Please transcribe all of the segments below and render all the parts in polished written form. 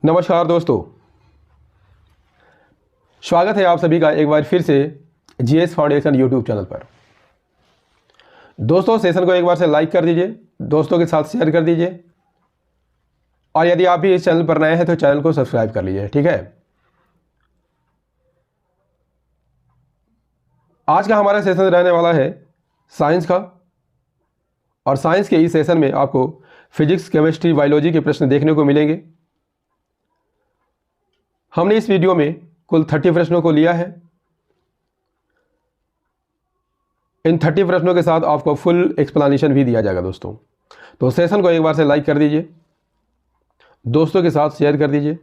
नमस्कार दोस्तों, स्वागत है आप सभी का एक बार फिर से जीएस फाउंडेशन यूट्यूब चैनल पर। दोस्तों, सेशन को एक बार से लाइक कर दीजिए, दोस्तों के साथ शेयर कर दीजिए और यदि आप भी इस चैनल पर नए हैं तो चैनल को सब्सक्राइब कर लीजिए। ठीक है, आज का हमारा सेशन रहने वाला है साइंस का और साइंस के इस सेशन में आपको फिजिक्स, केमिस्ट्री, बायोलॉजी के प्रश्न देखने को मिलेंगे। हमने इस वीडियो में कुल 30 प्रश्नों को लिया है। इन 30 प्रश्नों के साथ आपको फुल एक्सप्लेनेशन भी दिया जाएगा दोस्तों। तो सेशन को एक बार से लाइक कर दीजिए, दोस्तों के साथ शेयर कर दीजिए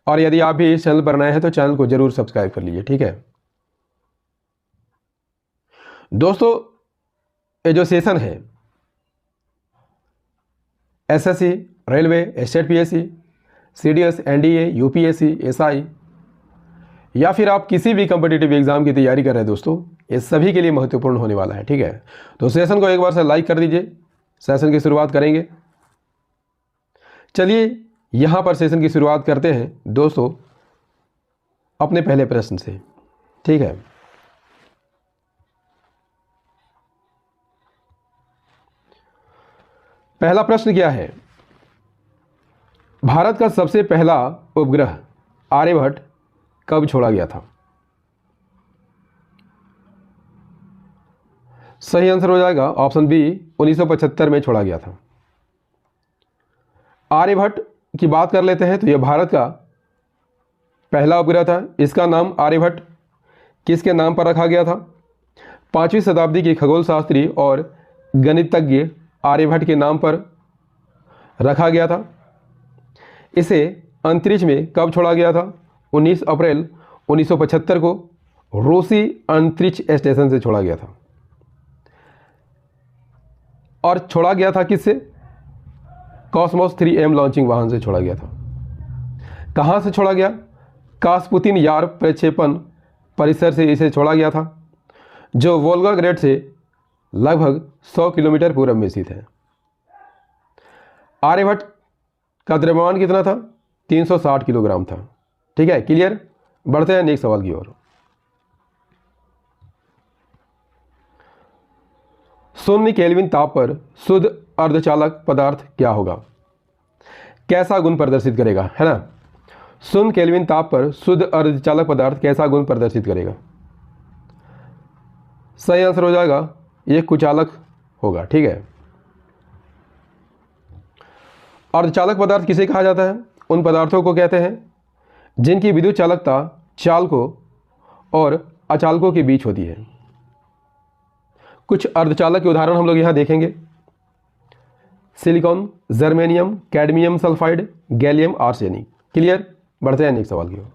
और यदि आप भी इस चैनल पर नए हैं तो चैनल को जरूर सब्सक्राइब कर लीजिए। ठीक है दोस्तों, ये जो सेशन है SSC, railway, state PSC, CDS, NDA, UPSC, SI या फिर आप किसी भी कॉम्पिटिटिव एग्जाम की तैयारी कर रहे हैं दोस्तों, ये सभी के लिए महत्वपूर्ण होने वाला है। ठीक है, तो सेशन को एक बार से लाइक कर दीजिए। सेशन की शुरुआत करेंगे। चलिए यहां पर सेशन की शुरुआत करते हैं दोस्तों अपने पहले प्रश्न से। ठीक है, पहला प्रश्न क्या है? भारत का सबसे पहला उपग्रह आर्यभट्ट कब छोड़ा गया था? सही आंसर हो जाएगा ऑप्शन बी, 1975 में छोड़ा गया था। आर्यभट्ट की बात कर लेते हैं तो यह भारत का पहला उपग्रह था। इसका नाम आर्यभट्ट किसके नाम पर रखा गया था? 5वीं शताब्दी के खगोल शास्त्री और गणितज्ञ आर्यभट्ट के नाम पर रखा गया था। इसे अंतरिक्ष में कब छोड़ा गया था? 19 अप्रैल 1975 को रूसी अंतरिक्ष स्टेशन से छोड़ा गया था। और छोड़ा गया था किससे? कॉस्मोस 3M लॉन्चिंग वाहन से छोड़ा गया था। कहां से छोड़ा गया? कास्पुतिन यार प्रक्षेपण परिसर से इसे छोड़ा गया था, जो वोल्गाग्रेड से लगभग 100 किलोमीटर पूर्व में स्थित है। आर्यभट्ट का द्रव्यमान कितना था? 360 किलोग्राम था। ठीक है, क्लियर। बढ़ते हैं नेक्स्ट सवाल की ओर। शून्य केल्विन ताप पर शुद्ध अर्धचालक पदार्थ क्या होगा? कैसा गुण प्रदर्शित करेगा, है ना? शून्य केल्विन ताप पर शुद्ध अर्धचालक पदार्थ कैसा गुण प्रदर्शित करेगा? सही आंसर हो जाएगा, यह कुचालक होगा। ठीक है, अर्धचालक पदार्थ किसे कहा जाता है? उन पदार्थों को कहते हैं जिनकी विद्युत चालकता चालकों और अचालकों के बीच होती है। कुछ अर्धचालक के उदाहरण हम लोग यहां देखेंगे। Silicon, germanium, cadmium sulphide, gallium arsenic. Clear. बढ़ते हैं नेक्स्ट सवाल की ओर।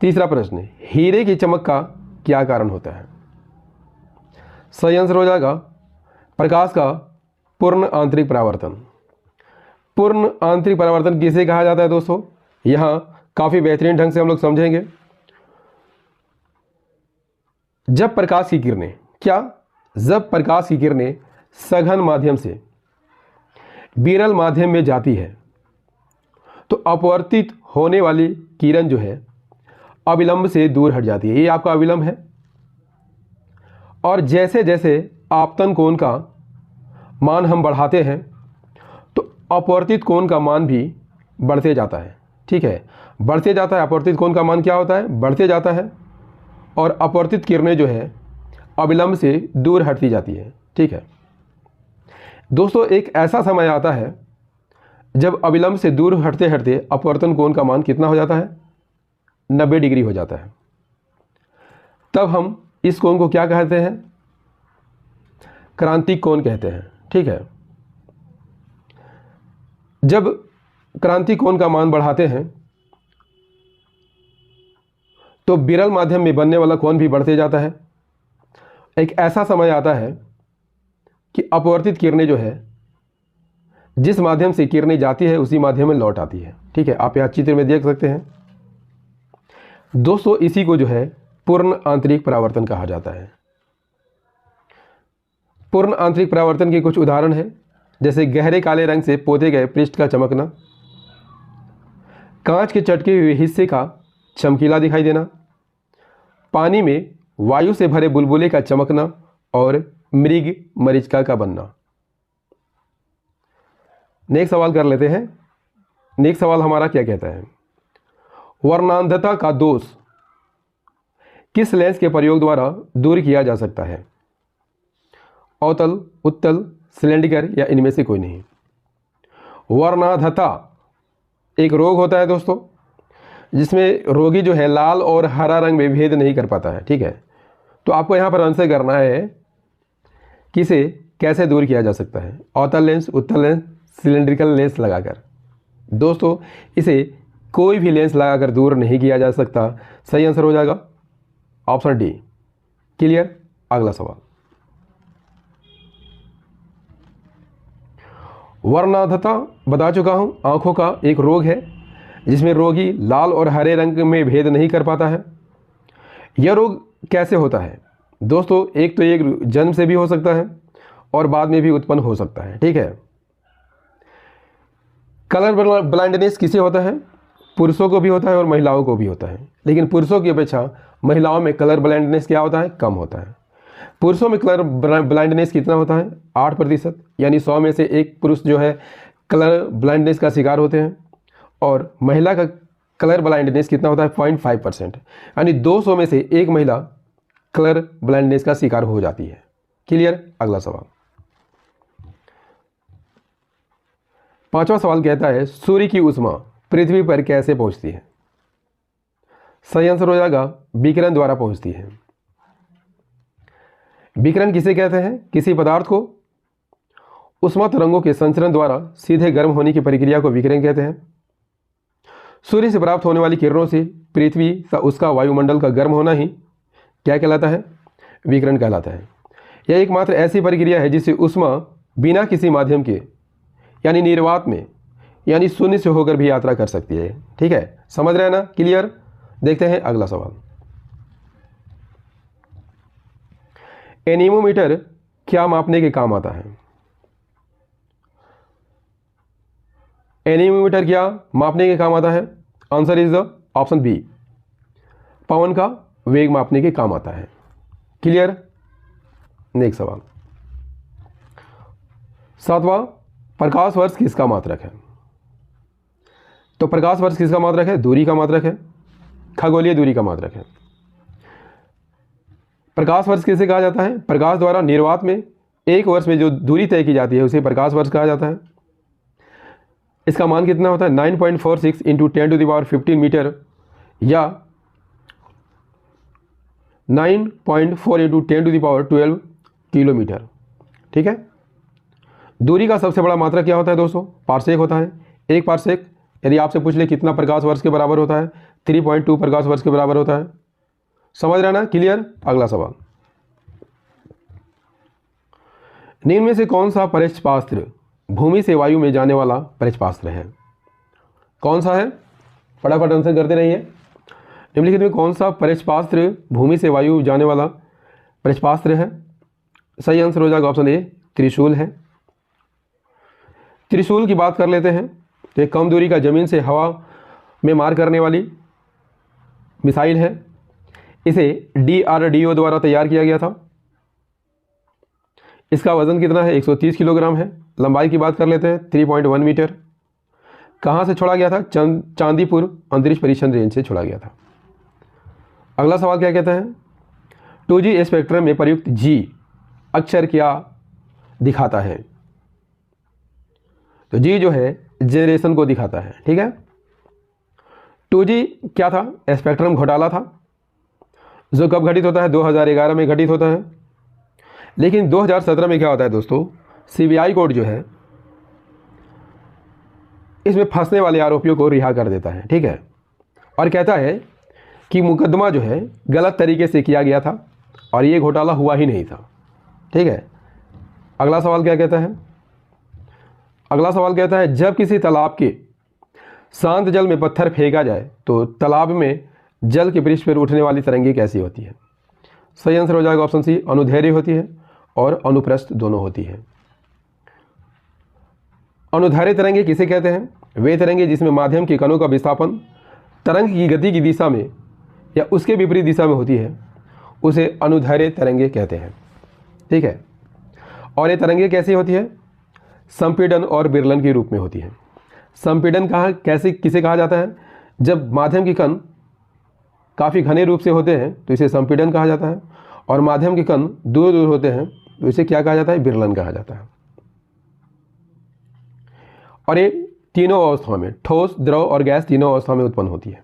तीसरा प्रश्न, हीरे की चमक का क्या कारण होता है? सही आंसर हो जाएगा प्रकाश का पूर्ण आंतरिक परावर्तन। पूर्ण आंतरिक परावर्तन किसे कहा जाता है दोस्तों? यहां काफी बेहतरीन ढंग से हम लोग समझेंगे। जब प्रकाश की किरणें जब प्रकाश की किरणें सघन माध्यम से विरल माध्यम में जाती है तो अपवर्तित होने वाली किरण जो है अविलंब से दूर हट जाती है। ये आपका अविलंब है। और जैसे जैसे आपतन कोण का मान हम बढ़ाते हैं तो अपवर्तित कोण का मान भी बढ़ते जाता है। ठीक है, बढ़ते जाता है। अपवर्तित कोण का मान क्या होता है? बढ़ते जाता है और अपवर्तित किरणें जो है अविलंब से दूर हटती जाती है। ठीक है दोस्तों, एक ऐसा समय आता है जब अविलंब से दूर हटते हटते अपवर्तन कोण का मान कितना हो जाता है? 90 डिग्री हो जाता है। तब हम इस कोण को क्या कहते हैं? क्रांतिक कोण कहते हैं। ठीक है, जब क्रांतिक कोण का मान बढ़ाते हैं तो विरल माध्यम में बनने वाला कोण भी बढ़ते जाता है। एक ऐसा समय आता है कि अपवर्तित किरणें जो है जिस माध्यम से किरणें जाती है उसी माध्यम में लौट आती है। ठीक है, आप यहां चित्र में देख सकते हैं दोस्तों। इसी को जो है पूर्ण आंतरिक परावर्तन कहा जाता है। पूर्ण आंतरिक परावर्तन के कुछ उदाहरण हैं जैसे गहरे काले रंग से पोते गए पृष्ठ का चमकना, कांच के चटके हुए हिस्से का चमकीला दिखाई देना, पानी में वायु से भरे बुलबुले का चमकना और मृग मरीचिका का बनना। नेक्स्ट सवाल कर लेते हैं। नेक्स्ट सवाल हमारा क्या कहता है, वर्णांधता का दोष किस लेंस के प्रयोग द्वारा दूर किया जा सकता है? अवतल, उत्तल, सिलेंडर या इनमें से कोई नहीं। वर्णांधता एक रोग होता है दोस्तों, जिसमें रोगी जो है लाल और हरा रंग में भेद नहीं कर पाता है। ठीक है, तो आपको यहाँ पर आंसर करना है कि इसे कैसे दूर किया जा सकता है। अवतल लेंस, उत्तल लेंस, सिलेंड्रिकल लेंस लगाकर। दोस्तों इसे कोई भी लेंस लगाकर दूर नहीं किया जा सकता। सही आंसर हो जाएगा ऑप्शन डी। क्लियर? अगला सवाल, वर्णांधता बता चुका हूं, आंखों का एक रोग है जिसमें रोगी लाल और हरे रंग में भेद नहीं कर पाता है। यह रोग कैसे होता है दोस्तों? एक तो एक जन्म से भी हो सकता है और बाद में भी उत्पन्न हो सकता है। ठीक है, कलर ब्लाइंडनेस किसे होता है? पुरुषों को भी होता है और महिलाओं को भी होता है, लेकिन पुरुषों की अपेक्षा महिलाओं में कलर ब्लाइंडनेस क्या होता है? कम होता है। पुरुषों में कलर ब्लाइंडनेस कितना होता है? 8%, यानी 100 में से एक पुरुष जो है कलर ब्लाइंडनेस का शिकार होते हैं, और महिला का कलर ब्लाइंडनेस कितना होता है? 0.5%, यानी 200 में से एक महिला कलर ब्लाइंडनेस का शिकार हो जाती है। क्लियर? अगला सवाल, पांचवा सवाल कहता है, सूर्य की ऊष्मा पृथ्वी पर कैसे पहुंचती है? सही आंसर हो जाएगा विकिरण द्वारा पहुंचती है। विकिरण किसे कहते हैं? किसी पदार्थ को ऊष्मा तरंगों के संचरण द्वारा सीधे गर्म होने की प्रक्रिया को विकिरण कहते हैं। सूर्य से प्राप्त होने वाली किरणों से पृथ्वी का उसका वायुमंडल का गर्म होना ही क्या कहलाता है? विकिरण कहलाता है। यह एकमात्र ऐसी प्रक्रिया है जिससे ऊष्मा बिना किसी माध्यम के यानी निर्वात में यानी शून्य से होकर भी यात्रा कर सकती है। ठीक है, समझ रहे हैं ना? क्लियर? देखते हैं अगला सवाल, एनीमोमीटर क्या मापने के काम आता है? एनीमोमीटर क्या मापने के काम आता है? Answer is the option B, पवन का वेग मापने के काम आता है। क्लियर? नेक्स्ट सवाल, सातवां, प्रकाश वर्ष किसका मात्रक है? तो प्रकाश वर्ष किसका मात्रक है? दूरी का मात्रक है, खगोलीय दूरी का मात्रक है। प्रकाश वर्ष किसे कहा जाता है? प्रकाश द्वारा निर्वात में एक वर्ष में जो दूरी तय की जाती है उसे प्रकाश वर्ष कहा जाता है। इसका मान कितना होता है? 9.46 इंटू 10⁻15 मीटर या 9.4 इंटू 10⁻12 किलोमीटर। ठीक है, दूरी का सबसे बड़ा मात्रक क्या होता है दोस्तों? पारसेक होता है। एक पारसेक यदि आपसे पूछ ले कितना प्रकाश वर्ष के बराबर होता है? 3.2 प्रकाश वर्ष के बराबर होता है। समझ रहे ना? क्लियर? अगला सवाल, निम्न में से कौन सा परिक्षेपास्त्र भूमि से वायु में जाने वाला परिक्षेपास्त्र है? कौन सा है? फटाफट आंसर करते रहिए। निम्नलिखित में कौन सा परिक्षेपास्त्र भूमि से वायु जाने वाला परिक्षेपास्त्र है? सही आंसर हो जाएगा ऑप्शन ए, त्रिशूल है। त्रिशूल की बात कर लेते हैं तो एक कम दूरी का जमीन से हवा में मार करने वाली मिसाइल है। इसे DRDO द्वारा तैयार किया गया था। इसका वजन कितना है? 130 किलोग्राम है। लंबाई की बात कर लेते हैं 3.1 मीटर। कहाँ से छोड़ा गया था? चांदीपुर अंतरिक्ष परीक्षण रेंज से छोड़ा गया था। अगला सवाल क्या कहता है? 2G स्पेक्ट्रम में प्रयुक्त G अक्षर क्या दिखाता है? तो G जो है जेनरेशन को दिखाता है। ठीक है, 2G क्या था? स्पेक्ट्रम घोटाला था जो कब घटित होता है? 2011 में घटित होता है। लेकिन 2017 में क्या होता है दोस्तों? CBI कोर्ट जो है इसमें फंसने वाले आरोपियों को रिहा कर देता है। ठीक है, और कहता है कि मुकदमा जो है गलत तरीके से किया गया था और ये घोटाला हुआ ही नहीं था। ठीक है, अगला सवाल क्या कहता है? अगला सवाल कहता है, जब किसी तालाब के शांत जल में पत्थर फेंका जाए तो तालाब में जल के पृष्ठ पर उठने वाली तरंगे कैसी होती है? सही आंसर हो जाएगा ऑप्शन सी, अनुदैर्ध्य होती है और अनुप्रस्थ दोनों होती है। अनुधारित तरंगे किसे कहते हैं? वे तरंगे जिसमें माध्यम के कणों का विस्थापन तरंग की गति की दिशा में या उसके विपरीत दिशा में होती है, उसे अनुधारित तरंगे कहते हैं। ठीक है। और ये तरंगे कैसी होती है? संपीड़न और विरलन के रूप में होती है। संपीड़न किसे कहा जाता है? जब माध्यम के कण काफ़ी घने रूप से होते हैं तो इसे संपीड़न कहा जाता है, और माध्यम के कण दूर दूर होते हैं तो इसे क्या कहा जाता है? विरलन कहा जाता है। और ये तीनों अवस्थाओं में, ठोस, द्रव और गैस, तीनों अवस्थाओं में उत्पन्न होती है।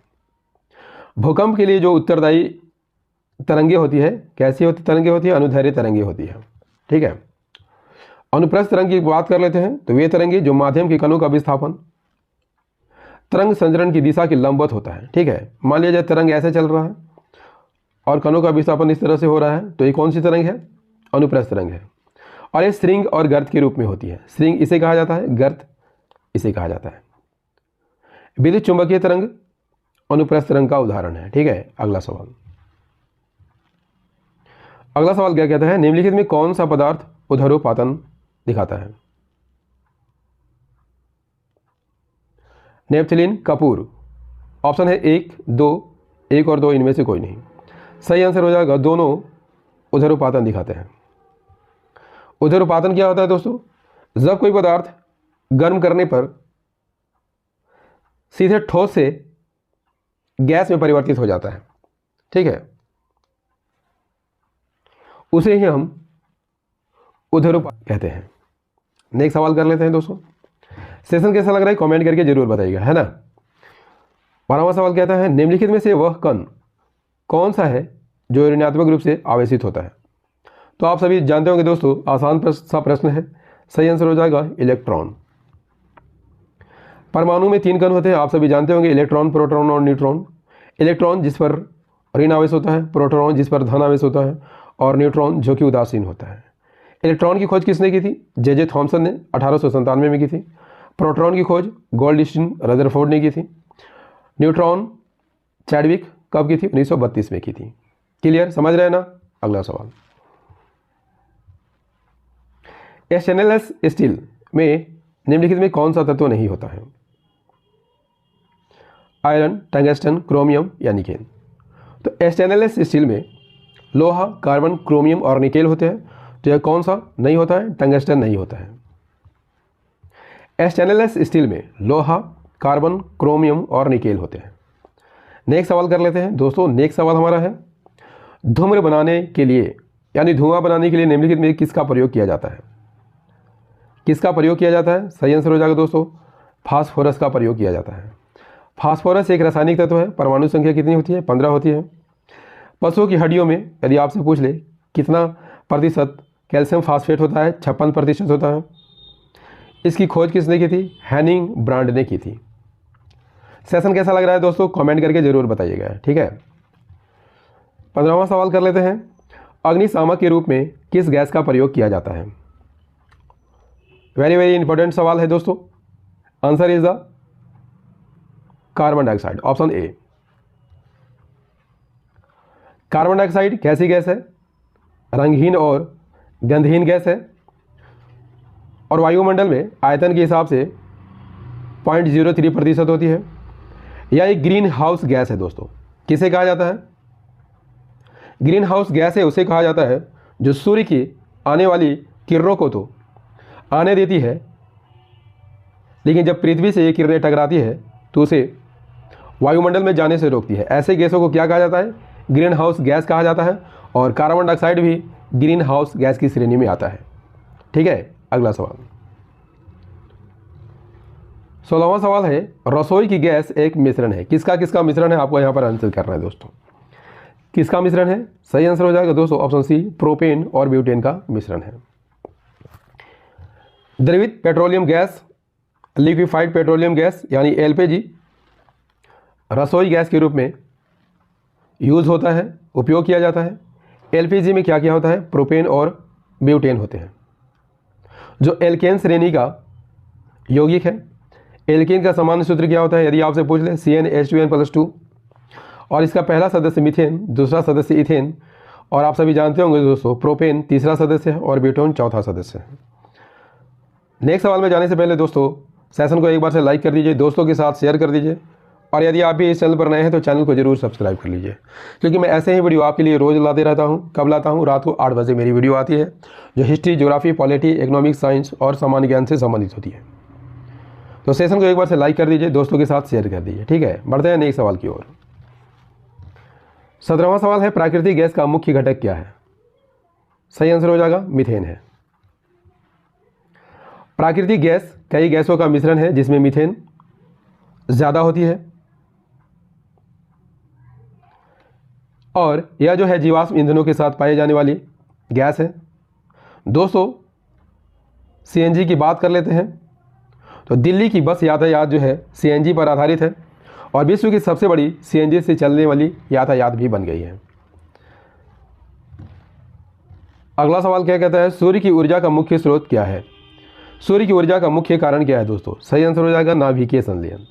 भूकंप के लिए जो उत्तरदायी तरंगे होती है, कैसी होती तरंगे होती है? अनुदैर्घ्य तरंगे होती है। ठीक है। अनुप्रस्थ तरंग की बात कर लेते हैं तो वे तरंगे जो माध्यम के कणों का विस्थापन तरंग संचरण की दिशा के लंबवत होता है। ठीक है। मान लिया जाए तरंग ऐसे चल रहा है और कणों का विस्थापन इस तरह से हो रहा है, तो ये कौन सी तरंग है? अनुप्रस्थ तरंग है। और ये श्रृंग और गर्त के रूप में होती है। श्रृंग इसे कहा जाता है, गर्त इसे कहा जाता है। विद्युत चुंबकीय तरंग अनुप्रस्थ तरंग का उदाहरण है। ठीक है। अगला सवाल क्या कहता है? निम्नलिखित में कौन सा पदार्थ उधरोपातन दिखाता है? नेपथलीन, कपूर। ऑप्शन है 1, 2, 1 और 2 इनमें से कोई नहीं। सही आंसर हो जाएगा दोनों उधरोपातन दिखाते हैं। उधरोपातन क्या होता है दोस्तों? जब कोई पदार्थ गर्म करने पर सीधे ठोस से गैस में परिवर्तित हो जाता है। ठीक है। उसे ही हम उधरोपातन कहते हैं। नेक्स्ट सवाल कर लेते हैं दोस्तों। सेशन कैसा लग रहा है कमेंट करके जरूर बताइएगा, है ना। 12वां सवाल कहता है निम्नलिखित में से वह कण कौन सा है जो ऋणात्मक रूप से आवेशित होता है? तो आप सभी जानते होंगे दोस्तों, आसान सा प्रश्न है। सही आंसर हो जाएगा इलेक्ट्रॉन। परमाणु में 3 कण होते हैं, आप सभी जानते होंगे, इलेक्ट्रॉन, प्रोटॉन और न्यूट्रॉन। इलेक्ट्रॉन जिस पर ऋण आवेश होता है, प्रोटॉन जिस पर धन आवेश होता है, और न्यूट्रॉन जो कि उदासीन होता है। इलेक्ट्रॉन की खोज किसने की थी? जे थॉमसन ने 1897 में की थी। प्रोटॉन की खोज गोल्डस्टीन रदरफोर्ड ने की थी। न्यूट्रॉन चैडविक कब की थी? 1932 में की थी। क्लियर, समझ रहे हैं ना। अगला सवाल, स्टेनलेस स्टील में निम्नलिखित में कौन सा तत्व नहीं होता है? आयरन, टंगस्टन, क्रोमियम या निकेल। तो स्टेनलेस स्टील में लोहा, कार्बन, क्रोमियम और निकेल होते हैं। तो यह कौन सा नहीं होता है? टंगस्टन नहीं होता है। स्टेनलेस स्टील में लोहा, कार्बन, क्रोमियम और निकेल होते हैं। नेक्स्ट सवाल कर लेते हैं दोस्तों। नेक्स्ट सवाल हमारा है धूम्र बनाने के लिए यानी धुआं बनाने के लिए निम्नलिखित में किसका प्रयोग किया जाता है? किसका प्रयोग किया जाता है? सही आंसर हो जाएगा दोस्तों फास्फोरस का प्रयोग किया जाता है। फास्फोरस एक रासायनिक तत्व है। परमाणु संख्या कितनी होती है? 15 होती है। पशुओं की हड्डियों में यदि आपसे पूछ ले कितना प्रतिशत कैल्शियम फास्फेट होता है? 56% होता है। इसकी खोज किसने की थी? हैनिंग ब्रांड ने की थी। सेशन कैसा लग रहा है दोस्तों? कमेंट करके जरूर बताइएगा। ठीक है। 15वां सवाल कर लेते हैं। अग्निशामक के रूप में किस गैस का प्रयोग किया जाता है? वेरी वेरी इंपॉर्टेंट सवाल है दोस्तों। Answer is the carbon dioxide, option A. Carbon dioxide कैसी गैस है? रंगहीन और गंधहीन गैस है, और वायुमंडल में आयतन के हिसाब से 0.03% होती है। यह एक ग्रीन हाउस गैस है दोस्तों। किसे कहा जाता है? ग्रीन हाउस गैस है उसे कहा जाता है जो सूर्य की आने वाली किरणों को तो आने देती है, लेकिन जब पृथ्वी से ये किरणें टकराती है तो उसे वायुमंडल में जाने से रोकती है। ऐसे गैसों को क्या कहा जाता है? ग्रीन हाउस गैस कहा जाता है। और कार्बन डाइऑक्साइड भी ग्रीन हाउस गैस की श्रेणी में आता है। ठीक है। अगला सवाल, 16वां सवाल है रसोई की गैस एक मिश्रण है। किसका किसका मिश्रण है? आपको यहाँ पर आंसर करना है दोस्तों। किसका मिश्रण है? सही आंसर हो जाएगा दोस्तों ऑप्शन सी, प्रोपेन और ब्यूटेन का मिश्रण है। द्रवित petroleum gas, liquefied petroleum gas यानी एलपीजी रसोई गैस के रूप में यूज होता है, उपयोग किया जाता है। एलपीजी में क्या क्या होता है? प्रोपेन और ब्यूटेन होते हैं, जो एल्केन श्रेणी का यौगिक है। एल्केन का सामान्य सूत्र क्या होता है? यदि आपसे पूछ ले CnH2n+2, और इसका पहला सदस्य मीथेन, दूसरा सदस्य इथेन, और आप सभी जानते होंगे दोस्तों प्रोपेन तीसरा सदस्य है और ब्यूटेन चौथा सदस्य है। नेक्स्ट सवाल में जाने से पहले दोस्तों सेशन को एक बार से लाइक कर दीजिए, दोस्तों के साथ शेयर कर दीजिए, और यदि आप भी इस चैनल पर नए हैं तो चैनल को जरूर सब्सक्राइब कर लीजिए, क्योंकि मैं ऐसे ही वीडियो आपके लिए रोज़ लाते रहता हूँ। कब लाता हूँ? रात को 8 बजे मेरी वीडियो आती है, जो history, geography, polity, economics, science और सामान्य ज्ञान से संबंधित होती है। तो सेशन को एक बार से लाइक कर दीजिए, दोस्तों के साथ शेयर कर दीजिए। ठीक है, बढ़ते हैं नेक्स्ट सवाल की ओर। 17वां सवाल है, प्राकृतिक गैस का मुख्य घटक क्या है? सही आंसर हो जाएगा मीथेन है। प्राकृतिक गैस कई गैसों का मिश्रण है जिसमें मीथेन ज़्यादा होती है, और यह जो है जीवाश्म ईंधनों के साथ पाई जाने वाली गैस है। दोस्तों सीएनजी की बात कर लेते हैं तो दिल्ली की बस यातायात जो है सीएनजी पर आधारित है, और विश्व की सबसे बड़ी सीएनजी से चलने वाली यातायात भी बन गई है। अगला सवाल क्या कहता है, सूर्य की ऊर्जा का मुख्य स्रोत क्या है? सूर्य की ऊर्जा का मुख्य कारण क्या है दोस्तों? सही आंसर हो जाएगा नाभिकीय संलयन।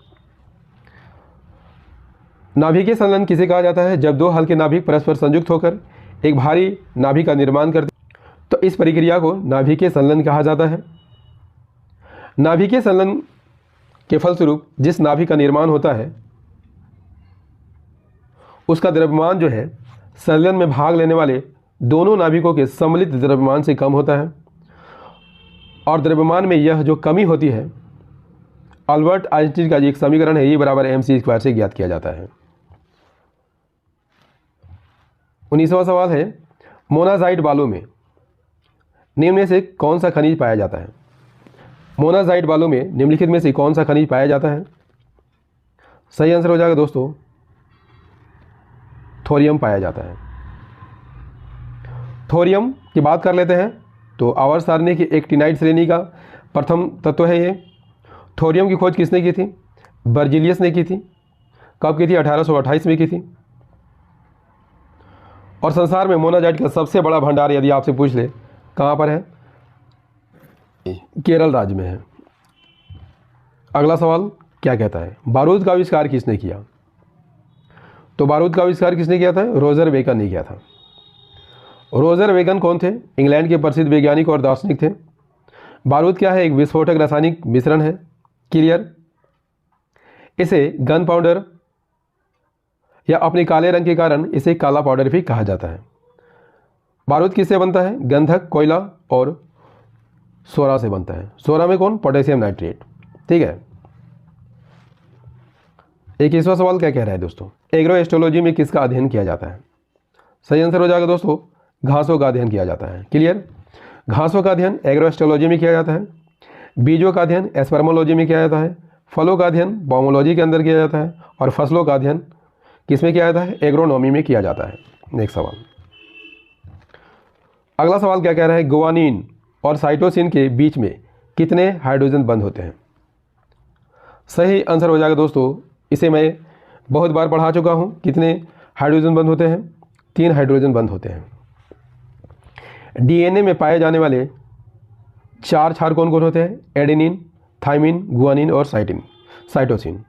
नाभिकीय संलयन किसे कहा जाता है? जब दो हल्के नाभिक परस्पर संयुक्त होकर एक भारी नाभिक का निर्माण करते तो इस प्रक्रिया को नाभिकीय संलयन कहा जाता है। नाभिकीय संलयन के फलस्वरूप जिस नाभिक का निर्माण होता है उसका द्रव्यमान जो है संलयन में भाग लेने वाले दोनों नाभिकों के सम्मिलित द्रव्यमान से कम होता है, और द्रव्यमान में यह जो कमी होती है अल्बर्ट आइंस्टीन का एक समीकरण है, E = mc² से ज्ञात किया जाता है। 19वां सवाल है, मोनाजाइट बालू में निम्न में से कौन सा खनिज पाया जाता है? मोनाजाइट बालू में निम्नलिखित में से कौन सा खनिज पाया जाता है? सही आंसर हो जाएगा दोस्तों थोरियम पाया जाता है। थोरियम की बात कर लेते हैं तो आवर्त सारणी की एक्टिनाइड श्रेणी का प्रथम तत्व है ये। थोरियम की खोज किसने की थी? बर्जिलियस ने की थी। कब की थी? 1828 में की थी। और संसार में मोनाजाइट का सबसे बड़ा भंडार यदि आपसे पूछ ले कहाँ पर है? केरल राज्य में है। अगला सवाल क्या कहता है, बारूद का आविष्कार किसने किया? तो बारूद का आविष्कार किसने किया था? रोजर बेकन ने किया था। रोजर बेकन कौन थे? इंग्लैंड के प्रसिद्ध वैज्ञानिक और दार्शनिक थे। बारूद क्या है? एक विस्फोटक रासायनिक मिश्रण है। क्लियर? इसे गन पाउडर या अपने काले रंग के कारण इसे काला पाउडर भी कहा जाता है। बारूद किससे बनता है? गंधक, कोयला और सोरा से बनता है। सोरा में कौन? Potassium nitrate. ठीक है। 21वां सवाल क्या कह रहा है दोस्तों, एग्रो एस्ट्रोलॉजी में किसका अध्ययन किया जाता है? सही आंसर हो जाएगा दोस्तों घासों का अध्ययन किया जाता है। क्लियर? घासों का अध्ययन एग्रो एस्ट्रोलॉजी में किया जाता है। बीजों का अध्ययन एस्पर्मोलॉजी में किया जाता है। फलों का अध्ययन बॉमोलॉजी के अंदर किया जाता है, और फसलों का अध्ययन किसमें किया जाता है? एग्रोनॉमी में किया जाता है। नेक्स्ट सवाल। अगला सवाल क्या कह रहा है, गुआनिन और साइटोसिन के बीच में कितने हाइड्रोजन बंध होते हैं? सही आंसर हो जाएगा दोस्तों, इसे मैं बहुत बार पढ़ा चुका हूं। कितने हाइड्रोजन बंध होते हैं? 3 हाइड्रोजन बंध होते हैं। डीएनए में पाए जाने वाले 4 क्षार कौन कौन होते हैं? एडेनिन, थाइमिन, गुआनिन और साइटोसिन।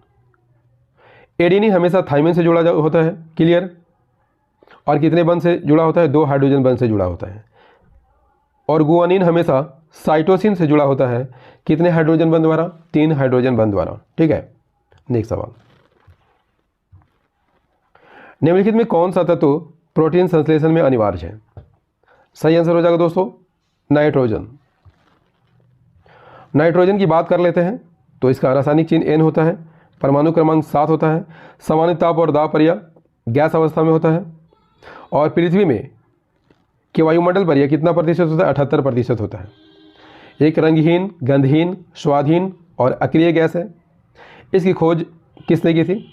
एडेनिन हमेशा थाइमिन से जुड़ा होता है। क्लियर? और कितने बंध से जुड़ा होता है? 2 हाइड्रोजन बंध से जुड़ा होता है। और गुआनिन हमेशा साइटोसिन से जुड़ा होता है। कितने हाइड्रोजन बंध द्वारा? 3 हाइड्रोजन बंध द्वारा। ठीक है। नेक्स्ट सवाल, निम्नलिखित में कौन सा तत्व प्रोटीन संश्लेषण में अनिवार्य है? सही आंसर हो जाएगा दोस्तों नाइट्रोजन। नाइट्रोजन की बात कर लेते हैं तो इसका रासायनिक चिन्ह N होता है, परमाणु क्रमांक 7 होता है, सामान्य ताप और दाब पर यह गैस अवस्था में होता है, और पृथ्वी में के वायुमंडल पर यह कितना प्रतिशत होता है? 78% होता है। एक रंगहीन, गंधहीन, स्वादहीन और अक्रिय गैस है। इसकी खोज किसने की थी?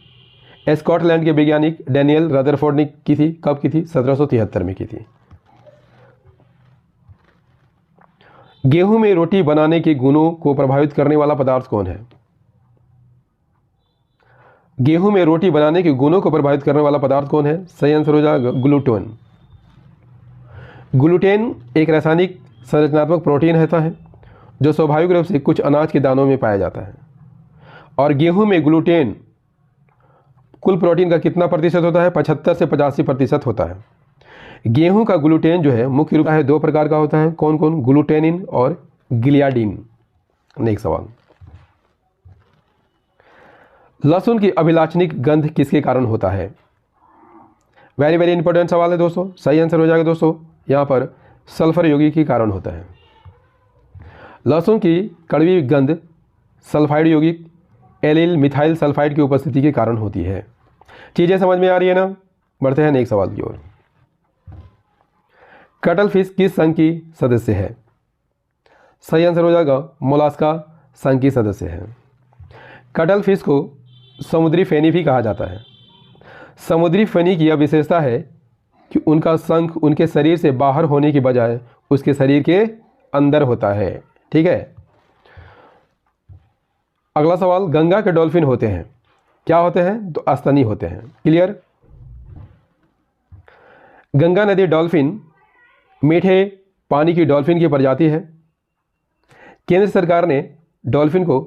स्कॉटलैंड के वैज्ञानिक डैनियल रदरफोर्ड ने की थी। कब की थी? 1773 में की थी। गेहूं में रोटी बनाने के गुणों को प्रभावित करने वाला पदार्थ कौन है? गेहूं में रोटी बनाने के गुणों को प्रभावित करने वाला पदार्थ कौन है? सही आंसर हो जाएगा ग्लूटेन। ग्लूटेन एक रासायनिक संरचनात्मक प्रोटीन होता है जो स्वाभाविक रूप से कुछ अनाज के दानों में पाया जाता है। और गेहूं में ग्लूटेन कुल प्रोटीन का कितना प्रतिशत होता है? 75 से 85% होता है। गेहूं का ग्लूटेन जो है मुख्य रूप से 2 प्रकार का होता है। कौन कौन? ग्लूटेनिन और गिलियाडिन। नेक्स्ट सवाल, लहसुन की अभिलाषणिक गंध किसके कारण होता है? वेरी वेरी इंपॉर्टेंट सवाल है दोस्तों। सही आंसर हो जाएगा दोस्तों यहाँ पर सल्फर यौगिक के कारण होता है। लहसुन की कड़वी गंध सल्फाइड यौगिक एलिल मिथाइल सल्फाइड की उपस्थिति के कारण होती है। चीज़ें समझ में आ रही है ना? बढ़ते हैं नेक्स्ट सवाल की ओर। कटल फिश किस संघ की सदस्य है? सही आंसर हो जाएगा मोलास्का संघ की सदस्य है। कटल फिश को समुद्री फेनी भी कहा जाता है। समुद्री फेनी की यह विशेषता है कि उनका शंख उनके शरीर से बाहर होने की बजाय उसके शरीर के अंदर होता है। ठीक है, अगला सवाल, गंगा के डॉल्फिन होते हैं, क्या होते हैं? तो स्तनी होते हैं। क्लियर? गंगा नदी डॉल्फिन मीठे पानी की डॉल्फिन की प्रजाति है। केंद्र सरकार ने डॉल्फिन को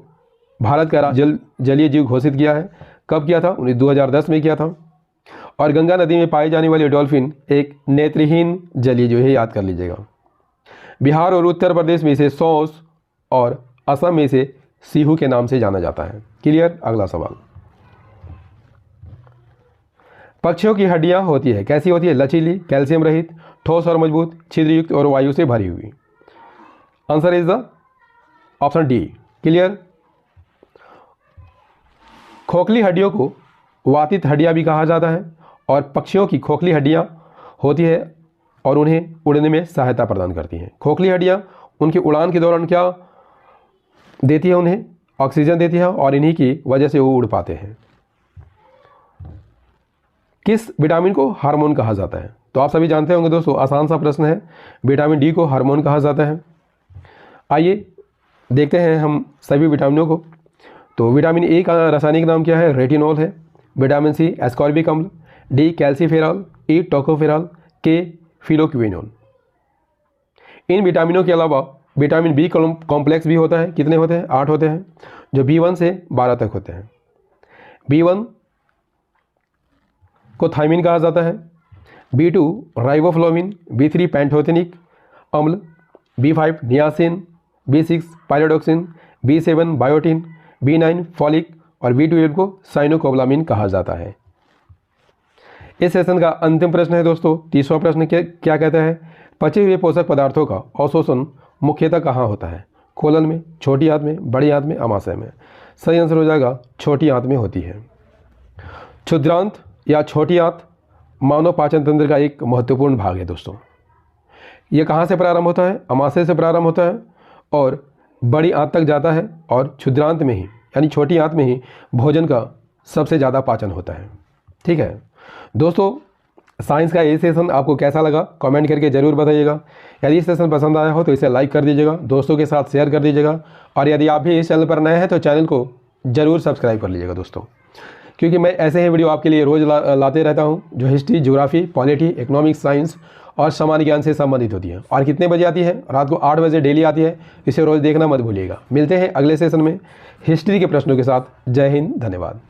भारत का जलीय जीव घोषित किया है। कब किया था? 2010 में किया था। और गंगा नदी में पाई जाने वाली डॉल्फिन एक नेत्रहीन जलीय जीव है, याद कर लीजिएगा। बिहार और उत्तर प्रदेश में इसे सौंस और असम में इसे सीहू के नाम से जाना जाता है। क्लियर? अगला सवाल, पक्षियों की हड्डियां होती है, कैसी होती है? लचीली, कैल्शियम रहित, ठोस और मजबूत, छिद्रयुक्त और वायु से भरी हुई। Answer is the option D. Clear? खोखली हड्डियों को वातित हड्डियां भी कहा जाता है और पक्षियों की खोखली हड्डियां होती है और उन्हें उड़ने में सहायता प्रदान करती हैं। खोखली हड्डियां उनकी उड़ान के दौरान क्या देती है? उन्हें ऑक्सीजन देती है और इन्हीं की वजह से वो उड़ पाते हैं। किस विटामिन को हार्मोन कहा जाता है? तो आप सभी जानते होंगे दोस्तों, आसान सा प्रश्न है। विटामिन डी को हार्मोन कहा जाता है। आइए देखते हैं हम सभी विटामिनों को। तो विटामिन ए का रासायनिक नाम क्या है? रेटिनॉल है। विटामिन सी एस्कॉर्बिक अम्ल, डी कैल्सीफेरॉल, ई टोकोफेरॉल, के फिलोक्विनोन। इन विटामिनों के अलावा विटामिन बी कॉम्प्लेक्स भी होता है। कितने होते हैं? 8 होते हैं, जो B1 से 12 तक होते हैं। B1 को थायमिन कहा जाता है, B2 राइबोफ्लोविन, B3 पैंथोथेनिक अम्ल, B5 niacin, B6 pyridoxine, B7 biotin, B9 folic और B12 को साइनोकोबालामिन कहा जाता है। इस सेशन का अंतिम प्रश्न है दोस्तों, 30वां प्रश्न क्या कहता है? पचे हुए पोषक पदार्थों का अवशोषण मुख्यतः कहाँ होता है? कोलन में, छोटी आंत में, बड़ी आंत में, अमाशय में। सही आंसर हो जाएगा छोटी आंत में होती है। क्षुद्रांत या छोटी आंत मानव पाचन तंत्र का एक महत्वपूर्ण भाग है दोस्तों। यह कहाँ से प्रारंभ होता है? अमाशय से प्रारंभ होता है और बड़ी आंत तक जाता है और क्षुद्रांत में ही यानी छोटी आंत में ही भोजन का सबसे ज़्यादा पाचन होता है। ठीक है दोस्तों, साइंस का ये सेशन आपको कैसा लगा कमेंट करके ज़रूर बताइएगा। यदि सेशन पसंद आया हो तो इसे लाइक कर दीजिएगा, दोस्तों के साथ शेयर कर दीजिएगा और यदि आप भी इस चैनल पर नए हैं तो चैनल को ज़रूर सब्सक्राइब कर लीजिएगा दोस्तों, क्योंकि मैं ऐसे ही वीडियो आपके लिए रोज़ लाते रहता हूँ जो history, geography, polity, economics, science और सामान्य ज्ञान से संबंधित होती है। और कितने बजे आती है? रात को 8 बजे डेली आती है। इसे रोज़ देखना मत भूलिएगा। मिलते हैं अगले सेशन में हिस्ट्री के प्रश्नों के साथ। जय हिंद, धन्यवाद।